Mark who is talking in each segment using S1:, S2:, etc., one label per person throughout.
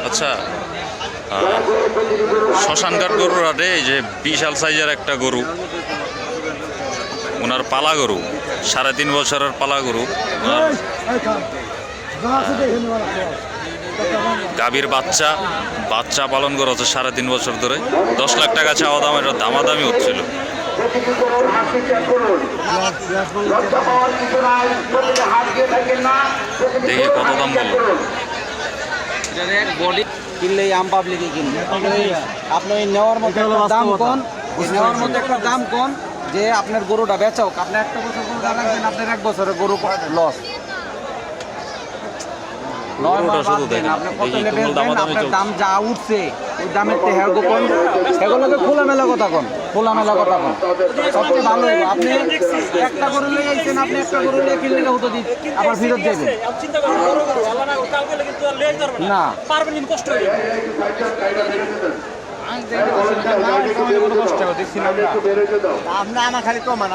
S1: আচ্ছা, শ্মশানঘাট গরুর হাটে এই যে বিশাল সাইজের একটা গরু, ওনার পালা গরু, 3.5 বছরের পালা গরু, গাভীর বাচ্চা পালন করা হচ্ছে 3.5 বছর ধরে। 10 লাখ টাকা চাওয়া দাম, এটা দামাদামি হচ্ছিল। দেখি কত দাম বললো।
S2: কিনলে আম পাবলিকে কিনবে আপনি নেওয়ার মধ্যে দাম কোন, নেওয়ার মধ্যে একটা দাম কোন যে আপনার গরুটা বেচাও, আপনি একটা বছর গরু রাখবেন, আপনার 1 বছরের গরু লস। দাম যা উঠছে ওই দামের এগুলোকে খোলামেলা কথা কন, খোলামেলা কথা কন, সবচেয়ে ভালো। আপনি একটা গরু লেগে গেছেন, আপনি একটা গরু লেগে কিনলে হতো দিন আবার ফেরত যাবেন না, আমার খালি কমান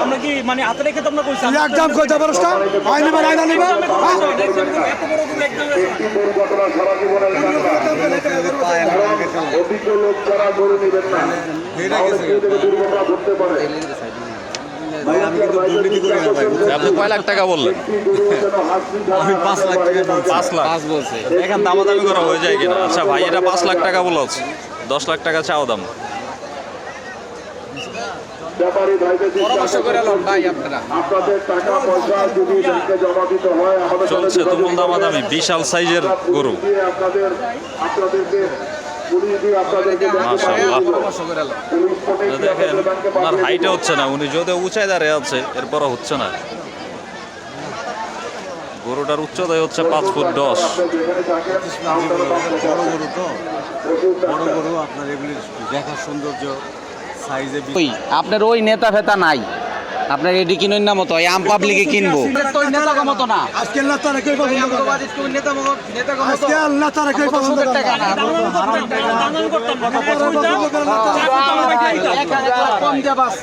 S2: আমরা কি মানে হাতে রেখে তোমরা কইছি একদম কইতে পারছ না আইনি বা আইনা নিবা অভিজ্ঞ লোক যারা গরু নেবেন না দুর্ঘটনা ঘটতে পারে।
S1: আপনি কয় লাখ টাকা বললেন?
S3: আমি 5 লাখ টাকা
S1: 5 লাখ বলছে। এখন দামাদামি করা হয়ে যায় কিনা? আচ্ছা ভাই, এটা 5 লাখ টাকা বলছে, 10 লাখ টাকা চাও দাম। চলছে তুমুল দামাদামি, বিশাল সাইজের গরু। দেখেন ওনার হাইটে হচ্ছে না, উনি যদিও উঁচায় দাঁড়িয়ে আছে এরপরও হচ্ছে না। গরুটার উচ্চতায় হচ্ছে 5 ফুট 10।
S3: বড় গরু তো, বড় গরু আপনার এগুলির দেখার সৌন্দর্য সাইজে
S2: আপনার ওই নেতা ফেতা নাই, আপনার এডি কিনুন না মতো আম পাবলিকে কিনবো তোর নেতা মতো না। আজকে নেতা রেখে নেতা আজকে নেতা রেখে পছন্দ টাকা না কম দে বাস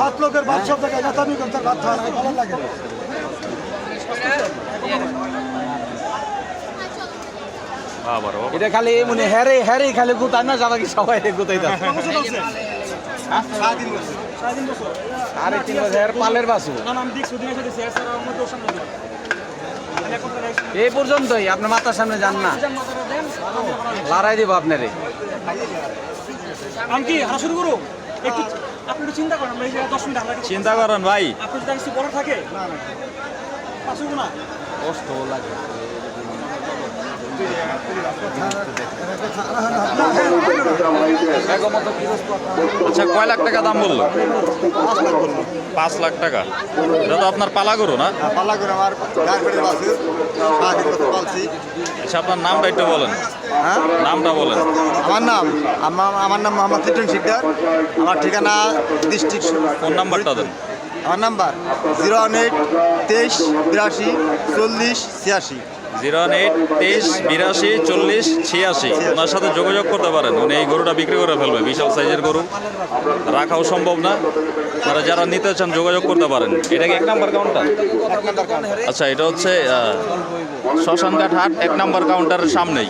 S2: 7 লোকের বাদ সব জায়গায় নেতামি করতে বাধ্য হয় না, ভালো লাগে। এটা খালি মানে হ্যারে খালি গুতায় না, যারা কি সবাই গুতাই দেয়। 3.5 বছর পালের বাসু এই পর্যন্তই, আপনার মাথার সামনে যান না, লড়াই দিব আপনারে। আমি কি হারা শুরু করব? একটু আপনি একটু চিন্তা করেন, আমরা এই জায়গায় 10 মিনিট আমরা
S1: চিন্তা করেন ভাই,
S2: আপনি যদি কিছু বড় থাকে পাঁচু না
S3: কষ্ট লাগে।
S1: আচ্ছা কয় লাখ টাকা দাম বললো? 5 লাখ টাকা। এটা তো আপনার পালা গরু না?
S3: পালা করে আমার
S1: আচ্ছা আপনার নামটা একটু বলেন।
S3: হ্যাঁ,
S1: নামটা বলেন।
S3: আমার নাম মোহাম্মদ লিটন শিকদার, আমার ঠিকানা ডিস্ট্রিক্ট।
S1: ফোন নাম্বারটা দেন।
S3: আমার নাম্বার 018 23 82 40 86।
S1: 018 23 82 40 86। ওনার সাথে যোগাযোগ করতে পারেন, উনি এই গরুটা বিক্রি করে ফেলবে। বিশাল সাইজের গরু, রাখাও সম্ভব না। তারা যারা নিতে চান যোগাযোগ করতে পারেন। এটা কি 1 নাম্বার কাউন্টার? আচ্ছা, এটা হচ্ছে শ্মশানঘাট হাট 1 নাম্বার কাউন্টারের সামনেই।